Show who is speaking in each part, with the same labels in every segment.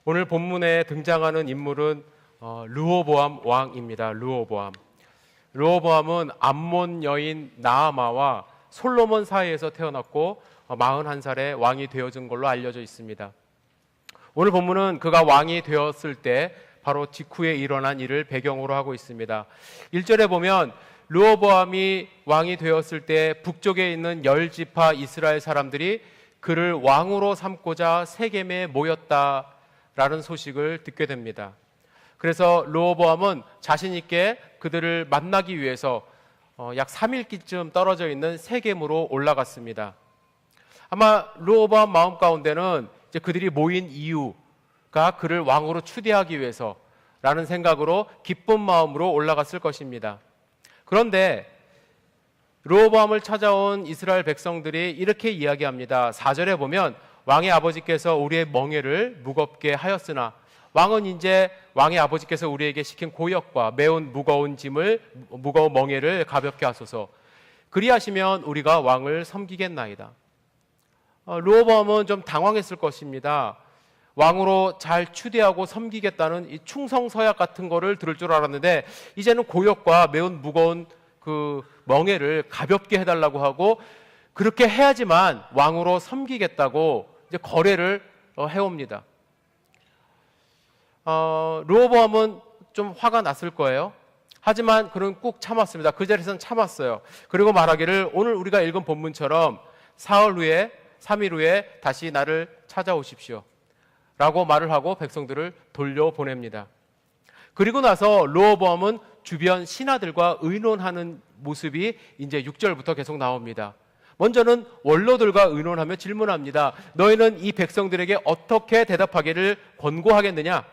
Speaker 1: 오늘 본문에 등장하는 인물은 르호보암 왕입니다. 르호보암은 암몬 여인 나아마와 솔로몬 사이에서 태어났고 41살에 왕이 되어진 걸로 알려져 있습니다. 오늘 본문은 그가 왕이 되었을 때 바로 직후에 일어난 일을 배경으로 하고 있습니다. 1절에 보면 르호보암이 왕이 되었을 때 북쪽에 있는 10지파 이스라엘 사람들이 그를 왕으로 삼고자 세겜에 모였다라는 소식을 듣게 됩니다. 그래서 르호보암은 자신 있게 그들을 만나기 위해서 약 3일길쯤 떨어져 있는 세겜으로 올라갔습니다. 아마 르호보암 마음 가운데는 이제 그들이 모인 이유가 그를 왕으로 추대하기 위해서라는 생각으로 기쁜 마음으로 올라갔을 것입니다. 그런데 르호보암을 찾아온 이스라엘 백성들이 이렇게 이야기합니다. 4절에 보면 왕의 아버지께서 우리의 멍에를 무겁게 하였으나 왕은 이제 왕의 아버지께서 우리에게 시킨 고역과 매운 무거운 멍에를 가볍게 하소서. 그리하시면 우리가 왕을 섬기겠나이다. 르호보암은 좀 당황했을 것입니다. 왕으로 잘 추대하고 섬기겠다는 이 충성서약 같은 거를 들을 줄 알았는데 이제는 고역과 매운 무거운 그 멍에를 가볍게 해달라고 하고 그렇게 해야지만 왕으로 섬기겠다고 이제 거래를 해옵니다. 르호보암은 좀 화가 났을 거예요. 하지만 그는 꾹 참았습니다. 그 자리에서는 참았어요. 그리고 말하기를 오늘 우리가 읽은 본문처럼 3일 후에 다시 나를 찾아오십시오 라고 말을 하고 백성들을 돌려보냅니다. 그리고 나서 르호보암은 주변 신하들과 의논하는 모습이 이제 6절부터 계속 나옵니다. 먼저는 원로들과 의논하며 질문합니다. 너희는 이 백성들에게 어떻게 대답하기를 권고하겠느냐?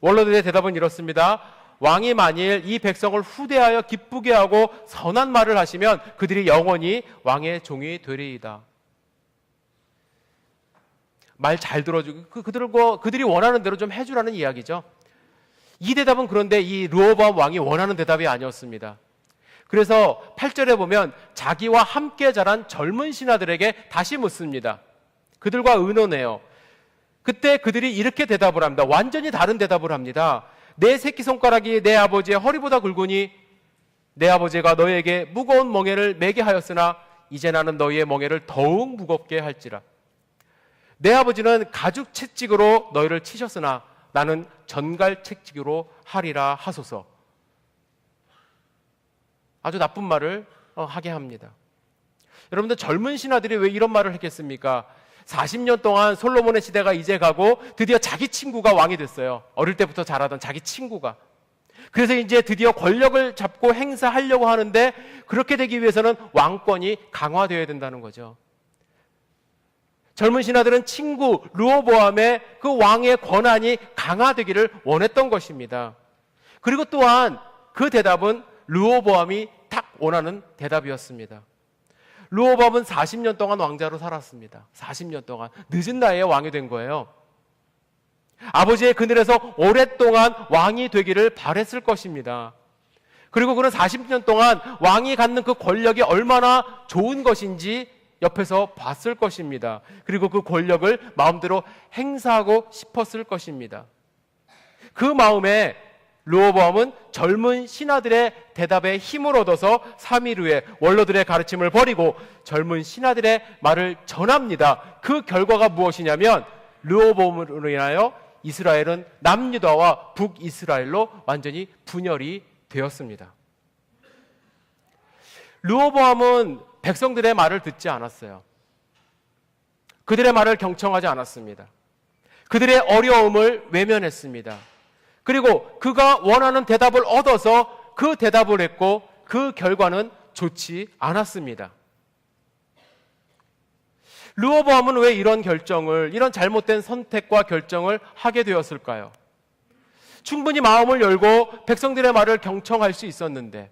Speaker 1: 원로들의 대답은 이렇습니다. 왕이 만일 이 백성을 후대하여 기쁘게 하고 선한 말을 하시면 그들이 영원히 왕의 종이 되리이다. 말 잘 들어주고 그들이 원하는 대로 좀 해주라는 이야기죠. 이 대답은 그런데 이 르호보암 왕이 원하는 대답이 아니었습니다. 그래서 8절에 보면 자기와 함께 자란 젊은 신하들에게 다시 묻습니다. 그들과 의논해요. 그때 그들이 이렇게 대답을 합니다. 완전히 다른 대답을 합니다. 내 새끼손가락이 내 아버지의 허리보다 굵으니 내 아버지가 너희에게 무거운 멍에를 매게 하였으나 이제 나는 너희의 멍에를 더욱 무겁게 할지라. 내 아버지는 가죽 채찍으로 너희를 치셨으나 나는 전갈 채찍으로 하리라 하소서. 아주 나쁜 말을 하게 합니다. 여러분들 젊은 신하들이 왜 이런 말을 했겠습니까? 40년 동안 솔로몬의 시대가 이제 가고 드디어 자기 친구가 왕이 됐어요. 어릴 때부터 자라던 자기 친구가. 그래서 이제 드디어 권력을 잡고 행사하려고 하는데 그렇게 되기 위해서는 왕권이 강화되어야 된다는 거죠. 젊은 신하들은 친구 르호보암의 그 왕의 권한이 강화되기를 원했던 것입니다. 그리고 또한 그 대답은 르호보암이 딱 원하는 대답이었습니다. 르호보암은 40년 동안 왕자로 살았습니다. 40년 동안 늦은 나이에 왕이 된 거예요. 아버지의 그늘에서 오랫동안 왕이 되기를 바랬을 것입니다. 그리고 그는 40년 동안 왕이 갖는 그 권력이 얼마나 좋은 것인지 옆에서 봤을 것입니다. 그리고 그 권력을 마음대로 행사하고 싶었을 것입니다. 그 마음에 르호보암은 젊은 신하들의 대답에 힘을 얻어서 3일 후에 원로들의 가르침을 버리고 젊은 신하들의 말을 전합니다. 그 결과가 무엇이냐면 르호보암으로 인하여 이스라엘은 남유다와 북이스라엘로 완전히 분열이 되었습니다. 르호보암은 백성들의 말을 듣지 않았어요. 그들의 말을 경청하지 않았습니다. 그들의 어려움을 외면했습니다. 그리고 그가 원하는 대답을 얻어서 그 대답을 했고 그 결과는 좋지 않았습니다. 르호보암은 왜 이런 잘못된 선택과 결정을 하게 되었을까요? 충분히 마음을 열고 백성들의 말을 경청할 수 있었는데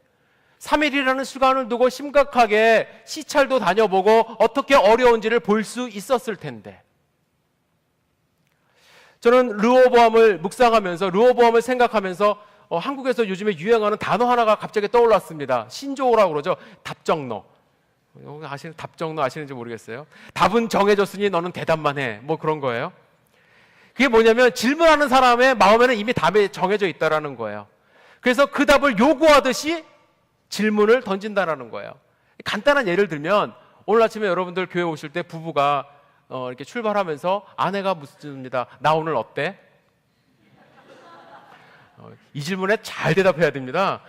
Speaker 1: 3일이라는 시간을 두고 심각하게 시찰도 다녀보고 어떻게 어려운지를 볼 수 있었을 텐데 저는 르호보암을 묵상하면서 르호보암을 생각하면서 한국에서 요즘에 유행하는 단어 하나가 갑자기 떠올랐습니다. 신조어라고 그러죠. 답정너. 답정너 아시는지 모르겠어요. 답은 정해졌으니 너는 대답만 해. 뭐 그런 거예요. 그게 뭐냐면 질문하는 사람의 마음에는 이미 답이 정해져 있다라는 거예요. 그래서 그 답을 요구하듯이 질문을 던진다라는 거예요. 간단한 예를 들면 오늘 아침에 여러분들 교회 오실 때 부부가 이렇게 출발하면서 아내가 묻습니다. 나 오늘 어때? 이 질문에 잘 대답해야 됩니다.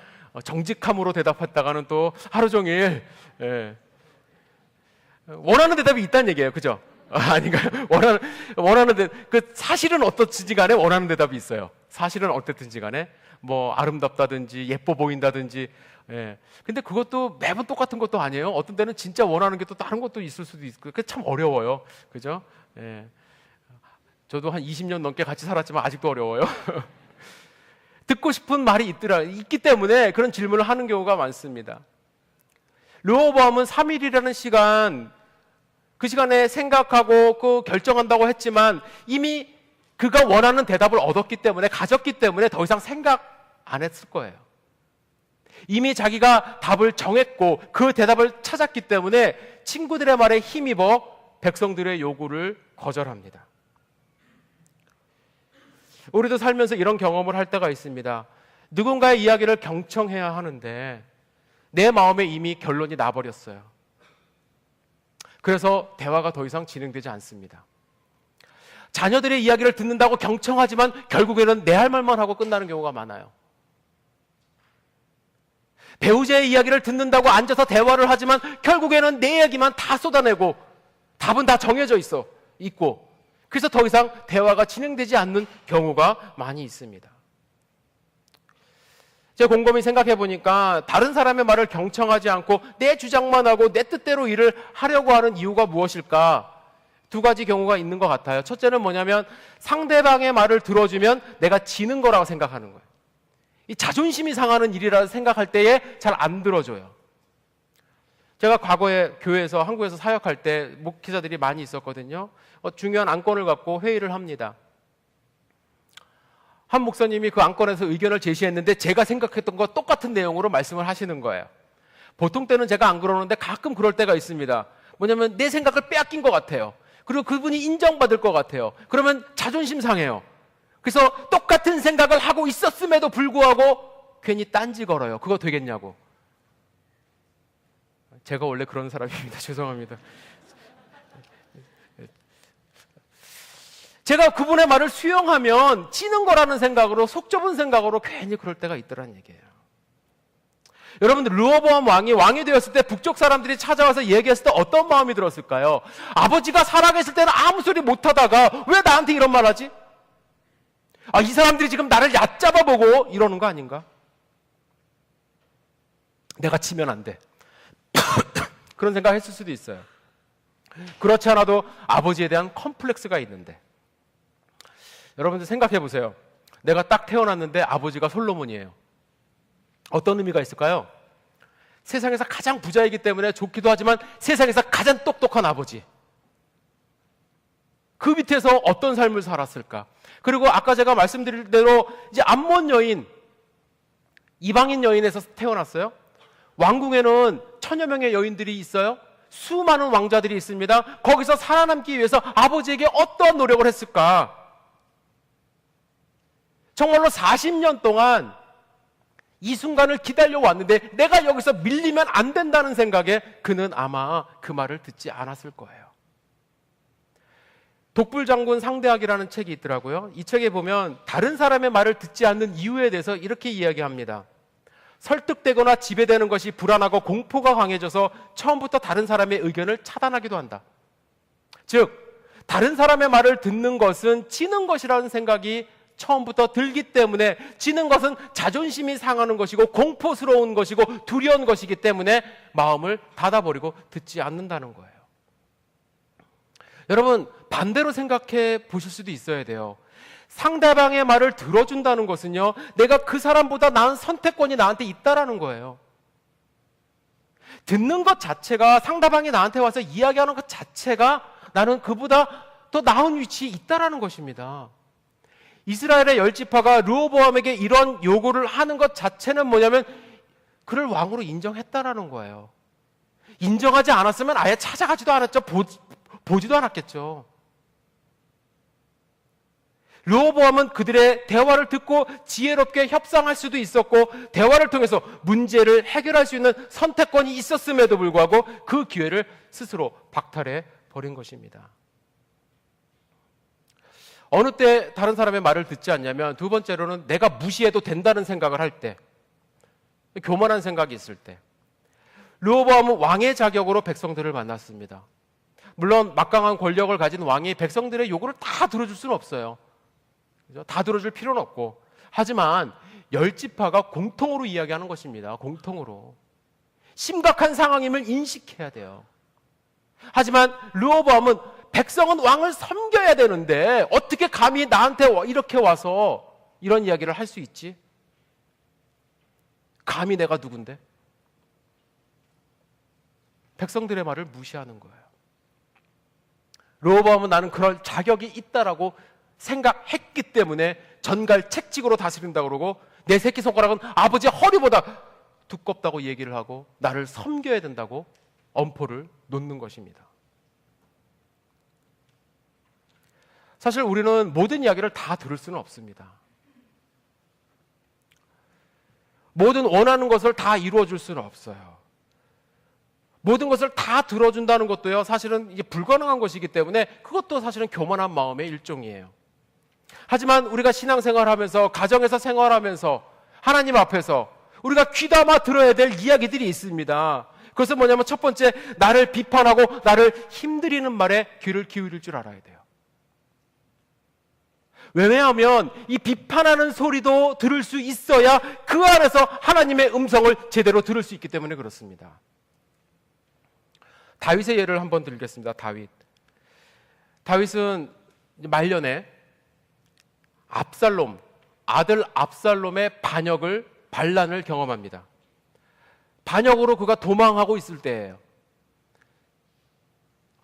Speaker 1: 정직함으로 대답했다가는 또 하루 종일 원하는 대답이 있다는 얘기예요. 그죠? 아닌가요? 원하는 그 사실은 어떻든지 간에 원하는 대답이 있어요. 사실은 어땠든지 간에 뭐 아름답다든지 예뻐 보인다든지. 근데 그것도 매번 똑같은 것도 아니에요. 어떤 때는 진짜 원하는 게 또 다른 것도 있을 수도 있고 그게 참 어려워요. 그죠? 저도 한 20년 넘게 같이 살았지만 아직도 어려워요. 듣고 싶은 말이 있기 때문에 그런 질문을 하는 경우가 많습니다. 르호보암은 3일이라는 시간, 그 시간에 생각하고 그 결정한다고 했지만 이미 그가 원하는 대답을 얻었기 때문에, 가졌기 때문에 더 이상 생각 안 했을 거예요. 이미 자기가 답을 정했고 그 대답을 찾았기 때문에 친구들의 말에 힘입어 백성들의 요구를 거절합니다. 우리도 살면서 이런 경험을 할 때가 있습니다. 누군가의 이야기를 경청해야 하는데 내 마음에 이미 결론이 나버렸어요. 그래서 대화가 더 이상 진행되지 않습니다. 자녀들의 이야기를 듣는다고 경청하지만 결국에는 내 할 말만 하고 끝나는 경우가 많아요. 배우자의 이야기를 듣는다고 앉아서 대화를 하지만 결국에는 내 얘기만 다 쏟아내고 답은 다 정해져 있고 그래서 더 이상 대화가 진행되지 않는 경우가 많이 있습니다. 제가 곰곰이 생각해 보니까 다른 사람의 말을 경청하지 않고 내 주장만 하고 내 뜻대로 일을 하려고 하는 이유가 무엇일까? 두 가지 경우가 있는 것 같아요. 첫째는 뭐냐면 상대방의 말을 들어주면 내가 지는 거라고 생각하는 거예요. 이 자존심이 상하는 일이라 생각할 때에 잘 안 들어줘요. 제가 과거에 교회에서 한국에서 사역할 때 목회자들이 많이 있었거든요. 중요한 안건을 갖고 회의를 합니다. 한 목사님이 그 안건에서 의견을 제시했는데 제가 생각했던 거 똑같은 내용으로 말씀을 하시는 거예요. 보통 때는 제가 안 그러는데 가끔 그럴 때가 있습니다. 뭐냐면 내 생각을 빼앗긴 것 같아요. 그리고 그분이 인정받을 것 같아요. 그러면 자존심 상해요. 그래서 똑같은 생각을 하고 있었음에도 불구하고 괜히 딴지 걸어요. 그거 되겠냐고. 제가 원래 그런 사람입니다. 죄송합니다. 제가 그분의 말을 수용하면 지는 거라는 생각으로, 속 좁은 생각으로 괜히 그럴 때가 있더란 얘기예요. 여러분들, 르호보암 왕이 되었을 때 북쪽 사람들이 찾아와서 얘기했을 때 어떤 마음이 들었을까요? 아버지가 살아계실 때는 아무 소리 못하다가 왜 나한테 이런 말 하지? 이 사람들이 지금 나를 얕잡아 보고 이러는 거 아닌가? 내가 치면 안 돼. 그런 생각 했을 수도 있어요. 그렇지 않아도 아버지에 대한 컴플렉스가 있는데, 여러분들 생각해 보세요. 내가 딱 태어났는데 아버지가 솔로몬이에요. 어떤 의미가 있을까요? 세상에서 가장 부자이기 때문에 좋기도 하지만 세상에서 가장 똑똑한 아버지. 그 밑에서 어떤 삶을 살았을까? 그리고 아까 제가 말씀드린 대로 이제 암몬 여인, 이방인 여인에서 태어났어요. 왕궁에는 1000여 명의 여인들이 있어요. 수많은 왕자들이 있습니다. 거기서 살아남기 위해서 아버지에게 어떤 노력을 했을까? 정말로 40년 동안 이 순간을 기다려왔는데 내가 여기서 밀리면 안 된다는 생각에 그는 아마 그 말을 듣지 않았을 거예요. 독불장군 상대학이라는 책이 있더라고요. 이 책에 보면 다른 사람의 말을 듣지 않는 이유에 대해서 이렇게 이야기합니다. 설득되거나 지배되는 것이 불안하고 공포가 강해져서 처음부터 다른 사람의 의견을 차단하기도 한다. 즉, 다른 사람의 말을 듣는 것은 지는 것이라는 생각이 처음부터 들기 때문에, 지는 것은 자존심이 상하는 것이고 공포스러운 것이고 두려운 것이기 때문에 마음을 닫아버리고 듣지 않는다는 거예요. 여러분, 반대로 생각해 보실 수도 있어야 돼요. 상대방의 말을 들어준다는 것은요, 내가 그 사람보다 나은 선택권이 나한테 있다라는 거예요. 듣는 것 자체가, 상대방이 나한테 와서 이야기하는 것 자체가 나는 그보다 더 나은 위치에 있다라는 것입니다. 이스라엘의 10지파가 르호보암에게 이런 요구를 하는 것 자체는 뭐냐면 그를 왕으로 인정했다라는 거예요. 인정하지 않았으면 아예 찾아가지도 않았죠. 보지도 않았겠죠. 르호보암은 그들의 대화를 듣고 지혜롭게 협상할 수도 있었고 대화를 통해서 문제를 해결할 수 있는 선택권이 있었음에도 불구하고 그 기회를 스스로 박탈해 버린 것입니다. 어느 때 다른 사람의 말을 듣지 않냐면 두 번째로는 내가 무시해도 된다는 생각을 할 때, 교만한 생각이 있을 때. 르호보암은 왕의 자격으로 백성들을 만났습니다. 물론 막강한 권력을 가진 왕이 백성들의 요구를 다 들어줄 수는 없어요. 그죠? 다 들어줄 필요는 없고. 하지만 열 지파가 공통으로 이야기하는 것입니다. 공통으로. 심각한 상황임을 인식해야 돼요. 하지만 르호보암은 백성은 왕을 섬겨야 되는데 어떻게 감히 나한테 이렇게 와서 이런 이야기를 할 수 있지? 감히 내가 누군데? 백성들의 말을 무시하는 거예요. 르호보암은 나는 그럴 자격이 있다라고 생각했기 때문에 전갈 책찍으로 다스린다고 그러고 내 새끼손가락은 아버지의 허리보다 두껍다고 얘기를 하고 나를 섬겨야 된다고 엄포를 놓는 것입니다. 사실 우리는 모든 이야기를 다 들을 수는 없습니다. 모든 원하는 것을 다 이루어줄 수는 없어요. 모든 것을 다 들어준다는 것도요, 사실은 이게 불가능한 것이기 때문에 그것도 사실은 교만한 마음의 일종이에요. 하지만 우리가 신앙생활하면서, 가정에서 생활하면서, 하나님 앞에서 우리가 귀담아 들어야 될 이야기들이 있습니다. 그것은 뭐냐면 첫 번째, 나를 비판하고 나를 힘들이는 말에 귀를 기울일 줄 알아야 돼요. 왜냐하면 이 비판하는 소리도 들을 수 있어야 그 안에서 하나님의 음성을 제대로 들을 수 있기 때문에 그렇습니다. 다윗의 예를 한번 들겠습니다. 다윗은 말년에 아들 압살롬의 반역을 경험합니다. 반역으로 그가 도망하고 있을 때예요.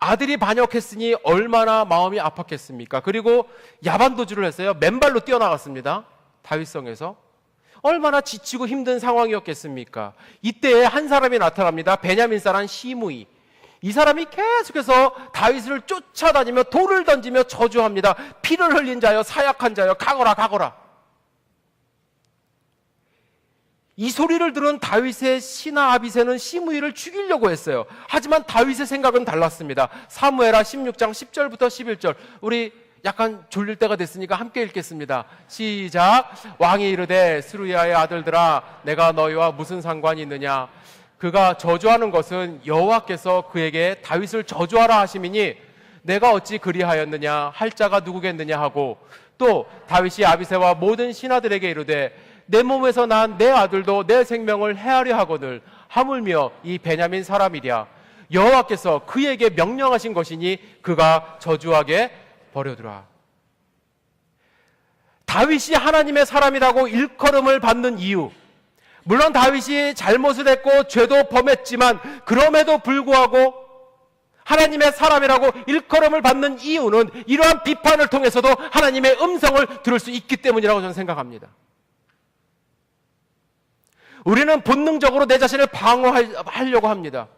Speaker 1: 아들이 반역했으니 얼마나 마음이 아팠겠습니까? 그리고 야반도주를 했어요. 맨발로 뛰어나갔습니다. 다윗성에서. 얼마나 지치고 힘든 상황이었겠습니까? 이때에 한 사람이 나타납니다. 베냐민 사람 시므이. 이 사람이 계속해서 다윗을 쫓아다니며 돌을 던지며 저주합니다. 피를 흘린 자여, 사약한 자여, 가거라. 이 소리를 들은 다윗의 신하 아비새는 시므이를 죽이려고 했어요. 하지만 다윗의 생각은 달랐습니다. 사무엘하 16장 10절부터 11절. 우리 약간 졸릴 때가 됐으니까 함께 읽겠습니다. 시작. 왕이 이르되 스루야의 아들들아, 내가 너희와 무슨 상관이 있느냐? 그가 저주하는 것은 여호와께서 그에게 다윗을 저주하라 하심이니 내가 어찌 그리하였느냐? 할 자가 누구겠느냐 하고, 또 다윗이 아비새와 모든 신하들에게 이르되 내 몸에서 난 내 아들도 내 생명을 해하려 하거늘 하물며 이 베냐민 사람이랴. 여호와께서 그에게 명령하신 것이니 그가 저주하게 버려두라. 다윗이 하나님의 사람이라고 일컬음을 받는 이유, 물론 다윗이 잘못을 했고 죄도 범했지만 그럼에도 불구하고 하나님의 사람이라고 일컬음을 받는 이유는 이러한 비판을 통해서도 하나님의 음성을 들을 수 있기 때문이라고 저는 생각합니다. 우리는 본능적으로 내 자신을 방어하려고 합니다.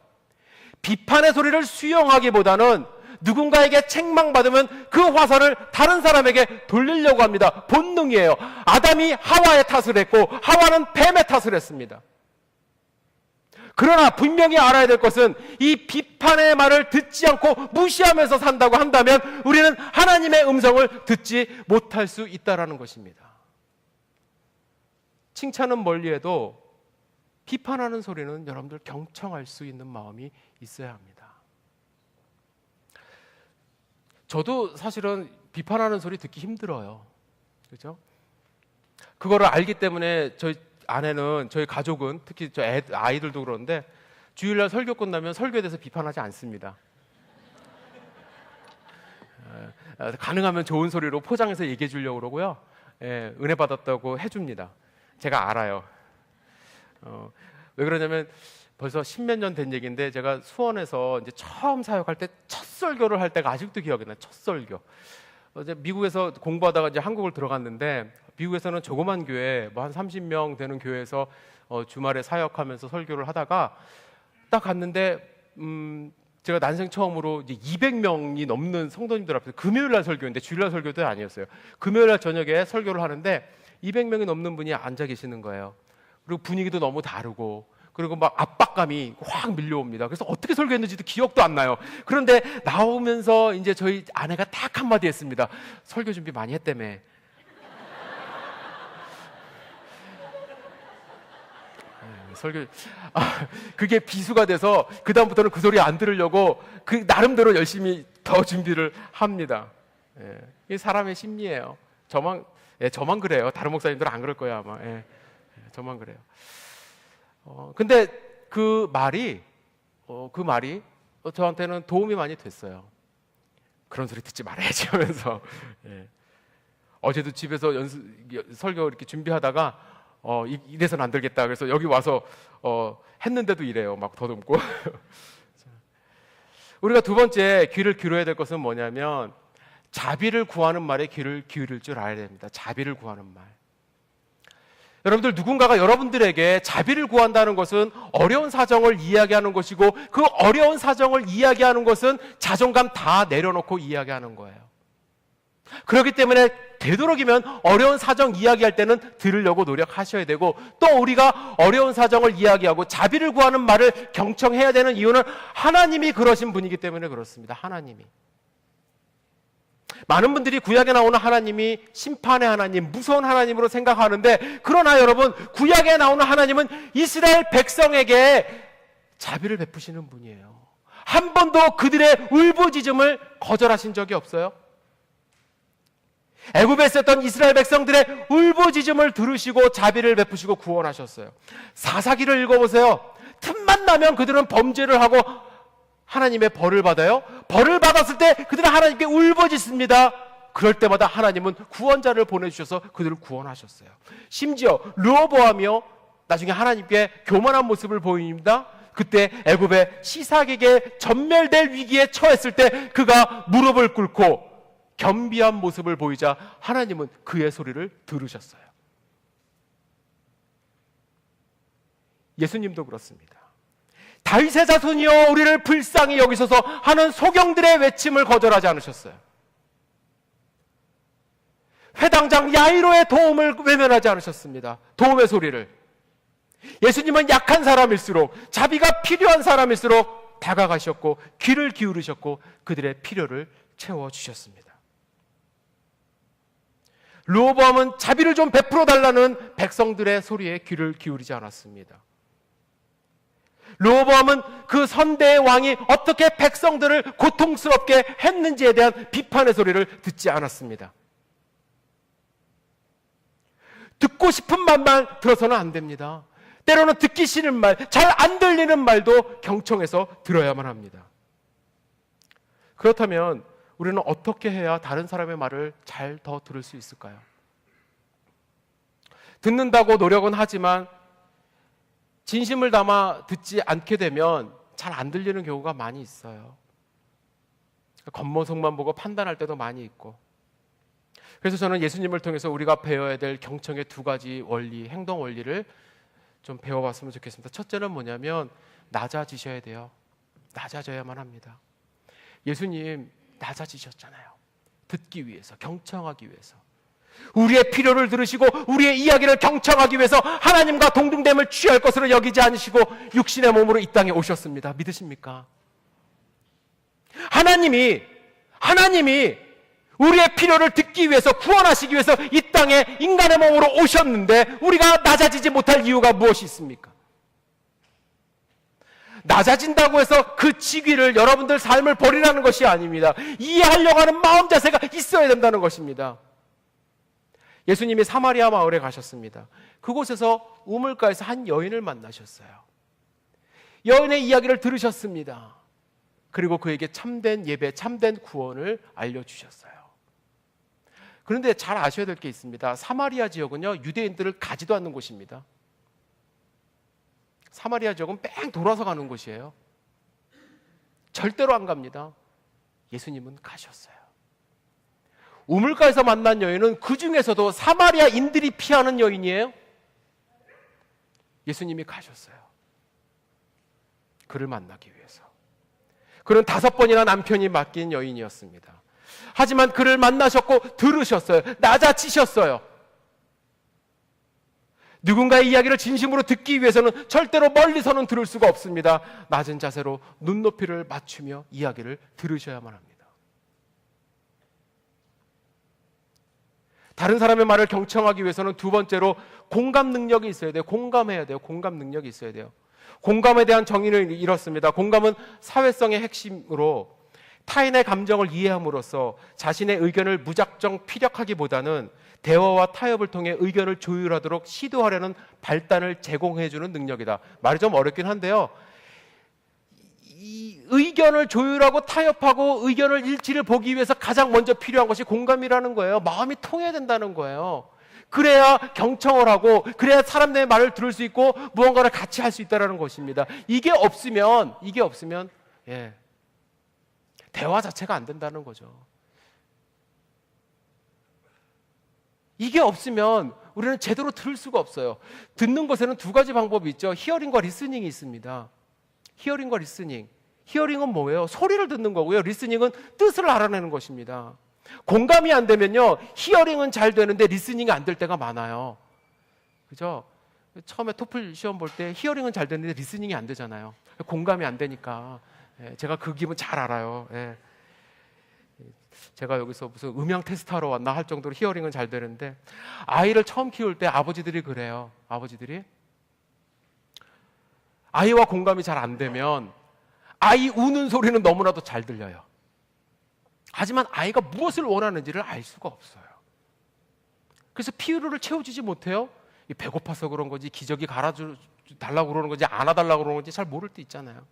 Speaker 1: 비판의 소리를 수용하기보다는 누군가에게 책망받으면 그 화살을 다른 사람에게 돌리려고 합니다. 본능이에요. 아담이 하와의 탓을 했고 하와는 뱀의 탓을 했습니다. 그러나 분명히 알아야 될 것은 이 비판의 말을 듣지 않고 무시하면서 산다고 한다면 우리는 하나님의 음성을 듣지 못할 수 있다는 것입니다. 칭찬은 멀리해도 비판하는 소리는 여러분들 경청할 수 있는 마음이 있어야 합니다. 저도 사실은 비판하는 소리 듣기 힘들어요. 그렇죠? 그거를 알기 때문에 저희 아내는, 저희 가족은, 특히 아이들도 그러는데 주일날 설교 끝나면 설교에 대해서 비판하지 않습니다. 가능하면 좋은 소리로 포장해서 얘기해 주려고 그러고요. 은혜 받았다고 해줍니다. 제가 알아요. 왜 그러냐면 벌써 10몇 년 된 얘기인데 제가 수원에서 이제 처음 사역할 때 첫 설교를 할 때가 아직도 기억이 나요. 첫 설교. 이제 미국에서 공부하다가 이제 한국을 들어갔는데 미국에서는 조그만 교회 뭐 한 30명 되는 교회에서 주말에 사역하면서 설교를 하다가 딱 갔는데 제가 난생 처음으로 이제 200명이 넘는 성도님들 앞에서 금요일 날 설교인데 주일날 설교도 아니었어요. 금요일 날 저녁에 설교를 하는데 200명이 넘는 분이 앉아 계시는 거예요. 그리고 분위기도 너무 다르고, 그리고 막 압박감이 확 밀려옵니다. 그래서 어떻게 설교했는지도 기억도 안 나요. 그런데 나오면서 이제 저희 아내가 딱 한마디 했습니다. 설교 준비 많이 했다며. 설교, 그게 비수가 돼서 그다음부터는 그 소리 안 들으려고 그 나름대로 열심히 더 준비를 합니다. 이게 사람의 심리예요. 저만 그래요. 다른 목사님들은 안 그럴 거예요, 아마. 저만 그래요. 근데 그 말이 저한테는 도움이 많이 됐어요. 그런 소리 듣지 말아야지 하면서. 어제도 집에서 설교 이렇게 준비하다가 이래서는 안 되겠다. 그래서 여기 와서 했는데도 이래요. 막 더듬고. 우리가 두 번째 귀를 기울여야 될 것은 뭐냐면 자비를 구하는 말에 귀를 기울일 줄 알아야 됩니다. 자비를 구하는 말. 여러분들, 누군가가 여러분들에게 자비를 구한다는 것은 어려운 사정을 이야기하는 것이고, 그 어려운 사정을 이야기하는 것은 자존감 다 내려놓고 이야기하는 거예요. 그렇기 때문에 되도록이면 어려운 사정 이야기할 때는 들으려고 노력하셔야 되고, 또 우리가 어려운 사정을 이야기하고 자비를 구하는 말을 경청해야 되는 이유는 하나님이 그러신 분이기 때문에 그렇습니다. 하나님이. 많은 분들이 구약에 나오는 하나님이 심판의 하나님, 무서운 하나님으로 생각하는데, 그러나 여러분, 구약에 나오는 하나님은 이스라엘 백성에게 자비를 베푸시는 분이에요. 한 번도 그들의 울부짖음을 거절하신 적이 없어요. 애굽에 있었던 이스라엘 백성들의 울부짖음을 들으시고 자비를 베푸시고 구원하셨어요. 사사기를 읽어보세요. 틈만 나면 그들은 범죄를 하고 하나님의 벌을 받아요. 벌을 받았을 때 그들은 하나님께 울부짖습니다. 그럴 때마다 하나님은 구원자를 보내주셔서 그들을 구원하셨어요. 심지어 르호보암이요, 나중에 하나님께 교만한 모습을 보입니다. 그때 애굽의 시삭에게 전멸될 위기에 처했을 때 그가 무릎을 꿇고 겸비한 모습을 보이자 하나님은 그의 소리를 들으셨어요. 예수님도 그렇습니다. 다윗의 자손이여 우리를 불쌍히 여기소서 하는 소경들의 외침을 거절하지 않으셨어요. 회당장 야이로의 도움을 외면하지 않으셨습니다. 도움의 소리를. 예수님은 약한 사람일수록, 자비가 필요한 사람일수록 다가가셨고 귀를 기울이셨고 그들의 필요를 채워주셨습니다. 르호보암은 자비를 좀 베풀어 달라는 백성들의 소리에 귀를 기울이지 않았습니다. 르호보암은 그 선대의 왕이 어떻게 백성들을 고통스럽게 했는지에 대한 비판의 소리를 듣지 않았습니다. 듣고 싶은 말만 들어서는 안 됩니다. 때로는 듣기 싫은 말, 잘 안 들리는 말도 경청해서 들어야만 합니다. 그렇다면 우리는 어떻게 해야 다른 사람의 말을 잘 더 들을 수 있을까요? 듣는다고 노력은 하지만 진심을 담아 듣지 않게 되면 잘 안 들리는 경우가 많이 있어요. 겉모습만 보고 판단할 때도 많이 있고. 그래서 저는 예수님을 통해서 우리가 배워야 될 경청의 두 가지 원리, 행동 원리를 좀 배워봤으면 좋겠습니다. 첫째는 뭐냐면 낮아지셔야 돼요. 낮아져야만 합니다. 예수님 낮아지셨잖아요. 듣기 위해서, 경청하기 위해서. 우리의 필요를 들으시고 우리의 이야기를 경청하기 위해서 하나님과 동등됨을 취할 것으로 여기지 않으시고 육신의 몸으로 이 땅에 오셨습니다. 믿으십니까? 하나님이 우리의 필요를 듣기 위해서, 구원하시기 위해서 이 땅에 인간의 몸으로 오셨는데 우리가 낮아지지 못할 이유가 무엇이 있습니까? 낮아진다고 해서 그 직위를, 여러분들 삶을 버리라는 것이 아닙니다. 이해하려고 하는 마음 자세가 있어야 된다는 것입니다. 예수님이 사마리아 마을에 가셨습니다. 그곳에서 우물가에서 한 여인을 만나셨어요. 여인의 이야기를 들으셨습니다. 그리고 그에게 참된 예배, 참된 구원을 알려주셨어요. 그런데 잘 아셔야 될 게 있습니다. 사마리아 지역은요, 유대인들을 가지도 않는 곳입니다. 사마리아 지역은 뺑 돌아서 가는 곳이에요. 절대로 안 갑니다. 예수님은 가셨어요. 우물가에서 만난 여인은 그 중에서도 사마리아인들이 피하는 여인이에요. 예수님이 가셨어요. 그를 만나기 위해서. 그는 5번이나 남편이 맡긴 여인이었습니다. 하지만 그를 만나셨고 들으셨어요. 낮아지셨어요. 누군가의 이야기를 진심으로 듣기 위해서는 절대로 멀리서는 들을 수가 없습니다. 낮은 자세로 눈높이를 맞추며 이야기를 들으셔야만 합니다. 다른 사람의 말을 경청하기 위해서는 두 번째로 공감 능력이 있어야 돼요. 공감해야 돼요. 공감 능력이 있어야 돼요. 공감에 대한 정의는 이렇습니다. 공감은 사회성의 핵심으로 타인의 감정을 이해함으로써 자신의 의견을 무작정 피력하기보다는 대화와 타협을 통해 의견을 조율하도록 시도하려는 발단을 제공해주는 능력이다. 말이 좀 어렵긴 한데요. 이 의견을 조율하고 타협하고 의견을 일치를 보기 위해서 가장 먼저 필요한 것이 공감이라는 거예요. 마음이 통해야 된다는 거예요. 그래야 경청을 하고 그래야 사람들의 말을 들을 수 있고 무언가를 같이 할 수 있다는 것입니다. 이게 없으면 대화 자체가 안 된다는 거죠. 이게 없으면 우리는 제대로 들을 수가 없어요. 듣는 것에는 두 가지 방법이 있죠. 히어링과 리스닝이 있습니다. 히어링과 리스닝. 히어링은 뭐예요? 소리를 듣는 거고요. 리스닝은 뜻을 알아내는 것입니다. 공감이 안 되면요, 히어링은 잘 되는데 리스닝이 안 될 때가 많아요. 그죠? 처음에 토플 시험 볼 때 히어링은 잘 되는데 리스닝이 안 되잖아요. 공감이 안 되니까. 제가 그 기분 잘 알아요. 제가 여기서 무슨 음향 테스트 하러 왔나 할 정도로 히어링은 잘 되는데, 아이를 처음 키울 때 아버지들이 그래요. 아버지들이 아이와 공감이 잘 안 되면 아이 우는 소리는 너무나도 잘 들려요. 하지만 아이가 무엇을 원하는지를 알 수가 없어요. 그래서 피로를 채워주지 못해요. 배고파서 그런 건지, 기저귀 갈아달라고 그러는 건지, 안아달라고 그러는 건지 잘 모를 때 있잖아요.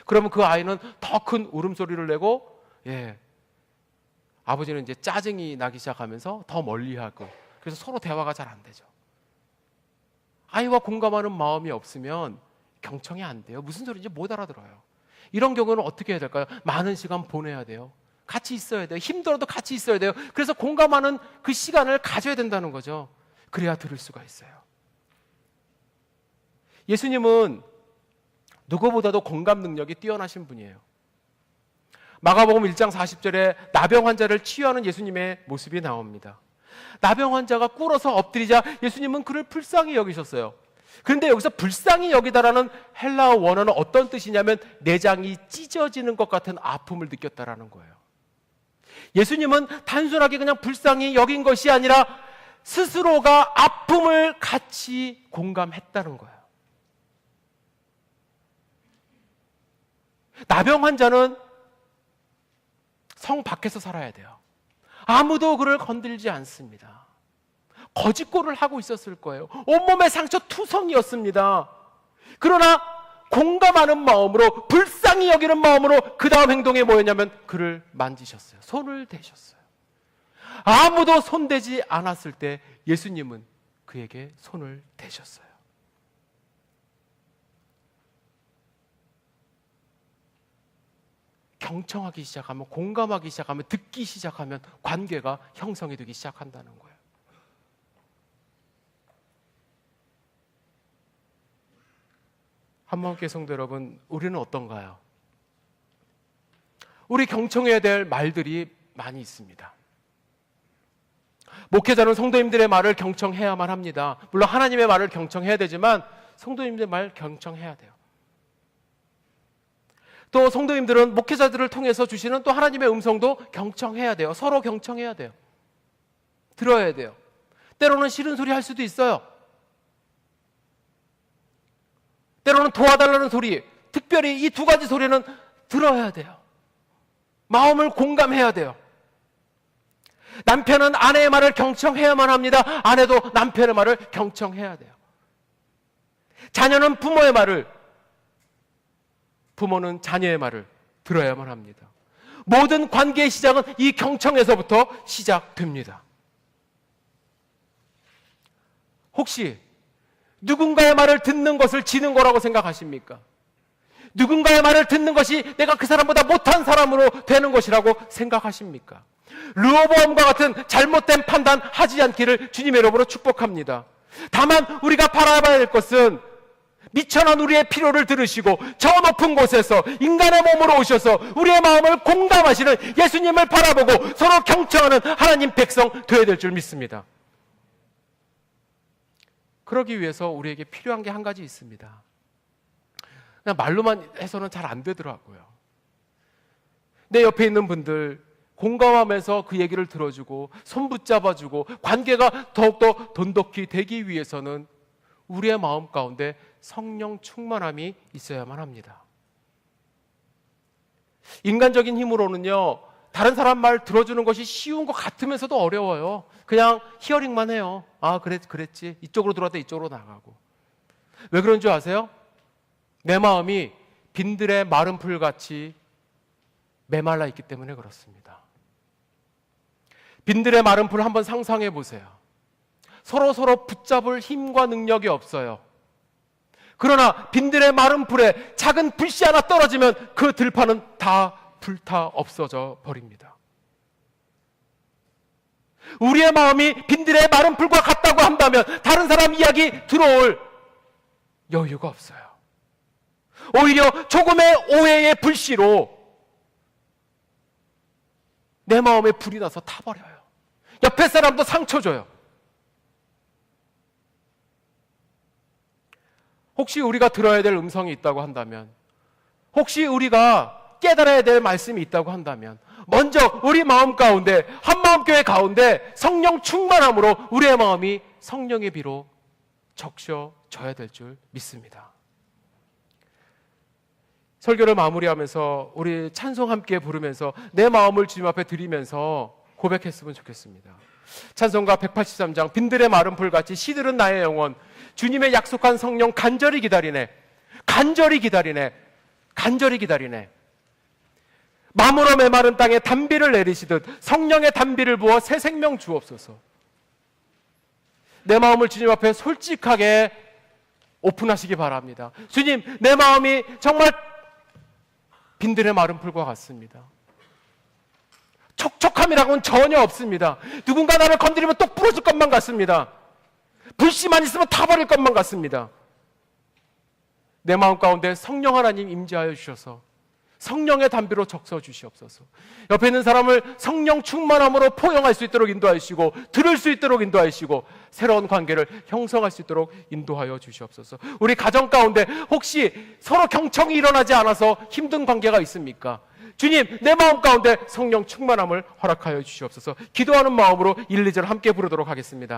Speaker 1: 그러면 그 아이는 더 큰 울음소리를 내고, 아버지는 이제 짜증이 나기 시작하면서 더 멀리하고, 그래서 서로 대화가 잘 안 되죠. 아이와 공감하는 마음이 없으면 경청이 안 돼요. 무슨 소리인지 못 알아들어요. 이런 경우는 어떻게 해야 될까요? 많은 시간 보내야 돼요. 같이 있어야 돼요. 힘들어도 같이 있어야 돼요. 그래서 공감하는 그 시간을 가져야 된다는 거죠. 그래야 들을 수가 있어요. 예수님은 누구보다도 공감 능력이 뛰어나신 분이에요. 마가복음 1장 40절에 나병 환자를 치유하는 예수님의 모습이 나옵니다. 나병 환자가 꿇어서 엎드리자 예수님은 그를 불쌍히 여기셨어요. 그런데 여기서 불쌍히 여기다라는 헬라어 원어는 어떤 뜻이냐면 내장이 찢어지는 것 같은 아픔을 느꼈다라는 거예요. 예수님은 단순하게 그냥 불쌍히 여긴 것이 아니라 스스로가 아픔을 같이 공감했다는 거예요. 나병 환자는 성 밖에서 살아야 돼요. 아무도 그를 건들지 않습니다. 거짓골을 하고 있었을 거예요. 온몸에 상처 투성이었습니다. 그러나 공감하는 마음으로, 불쌍히 여기는 마음으로 그 다음 행동이 뭐였냐면 그를 만지셨어요. 손을 대셨어요. 아무도 손대지 않았을 때 예수님은 그에게 손을 대셨어요. 경청하기 시작하면, 공감하기 시작하면, 듣기 시작하면 관계가 형성이 되기 시작한다는 거예요. 한마음교회 성도 여러분, 우리는 어떤가요? 우리 경청해야 될 말들이 많이 있습니다. 목회자는 성도님들의 말을 경청해야만 합니다. 물론 하나님의 말을 경청해야 되지만 성도님들의 말 경청해야 돼요. 또 성도님들은 목회자들을 통해서 주시는 또 하나님의 음성도 경청해야 돼요. 서로 경청해야 돼요. 들어야 돼요. 때로는 싫은 소리 할 수도 있어요. 때로는 도와달라는 소리, 특별히 이 두 가지 소리는 들어야 돼요. 마음을 공감해야 돼요. 남편은 아내의 말을 경청해야만 합니다. 아내도 남편의 말을 경청해야 돼요. 자녀는 부모의 말을, 부모는 자녀의 말을 들어야만 합니다. 모든 관계의 시작은 이 경청에서부터 시작됩니다. 혹시 누군가의 말을 듣는 것을 지는 거라고 생각하십니까? 누군가의 말을 듣는 것이 내가 그 사람보다 못한 사람으로 되는 것이라고 생각하십니까? 르호보암과 같은 잘못된 판단 하지 않기를 주님의 이름으로 축복합니다. 다만 우리가 바라봐야 할 것은 미천한 우리의 필요를 들으시고 저 높은 곳에서 인간의 몸으로 오셔서 우리의 마음을 공감하시는 예수님을 바라보고 서로 경청하는 하나님 백성 되어야 될 줄 믿습니다. 그러기 위해서 우리에게 필요한 게 한 가지 있습니다. 그냥 말로만 해서는 잘 안 되더라고요. 내 옆에 있는 분들 공감하면서 그 얘기를 들어주고 손 붙잡아주고 관계가 더욱더 돈독히 되기 위해서는 우리의 마음 가운데 성령 충만함이 있어야만 합니다. 인간적인 힘으로는요, 다른 사람 말 들어주는 것이 쉬운 것 같으면서도 어려워요. 그냥 히어링만 해요. 아, 그랬지. 이쪽으로 들어왔다 이쪽으로 나가고. 왜 그런 줄 아세요? 내 마음이 빈들의 마른 풀같이 메말라 있기 때문에 그렇습니다. 빈들의 마른 풀 한번 상상해 보세요. 서로 붙잡을 힘과 능력이 없어요. 그러나 빈들의 마른 풀에 작은 불씨 하나 떨어지면 그 들판은 다 불타 없어져 버립니다. 우리의 마음이 빈들의 마른 풀과 같다고 한다면 다른 사람 이야기 들어올 여유가 없어요. 오히려 조금의 오해의 불씨로 내 마음에 불이 나서 타버려요. 옆에 사람도 상처 줘요. 혹시 우리가 들어야 될 음성이 있다고 한다면, 혹시 우리가 깨달아야 될 말씀이 있다고 한다면, 먼저 우리 마음 가운데, 한마음교회 가운데 성령 충만함으로 우리의 마음이 성령의 비로 적셔져야 될 줄 믿습니다. 설교를 마무리하면서 우리 찬송 함께 부르면서 내 마음을 주님 앞에 드리면서 고백했으면 좋겠습니다. 찬송가 183장 빈들의 마른 풀같이 시들은 나의 영혼, 주님의 약속한 성령 간절히 기다리네. 간절히 기다리네. 간절히 기다리네. 마무로 메마른 땅에 단비를 내리시듯 성령의 단비를 부어 새 생명 주옵소서. 내 마음을 주님 앞에 솔직하게 오픈하시기 바랍니다. 주님, 내 마음이 정말 빈들의 마른 풀과 같습니다. 촉촉함이라고는 전혀 없습니다. 누군가 나를 건드리면 똑 부러질 것만 같습니다. 불씨만 있으면 타버릴 것만 같습니다. 내 마음 가운데 성령 하나님 임재하여 주셔서 성령의 단비로 적셔 주시옵소서. 옆에 있는 사람을 성령 충만함으로 포용할 수 있도록 인도하시고 들을 수 있도록 인도하시고 새로운 관계를 형성할 수 있도록 인도하여 주시옵소서. 우리 가정 가운데 혹시 서로 경청이 일어나지 않아서 힘든 관계가 있습니까? 주님, 내 마음 가운데 성령 충만함을 허락하여 주시옵소서. 기도하는 마음으로 1, 2절 함께 부르도록 하겠습니다.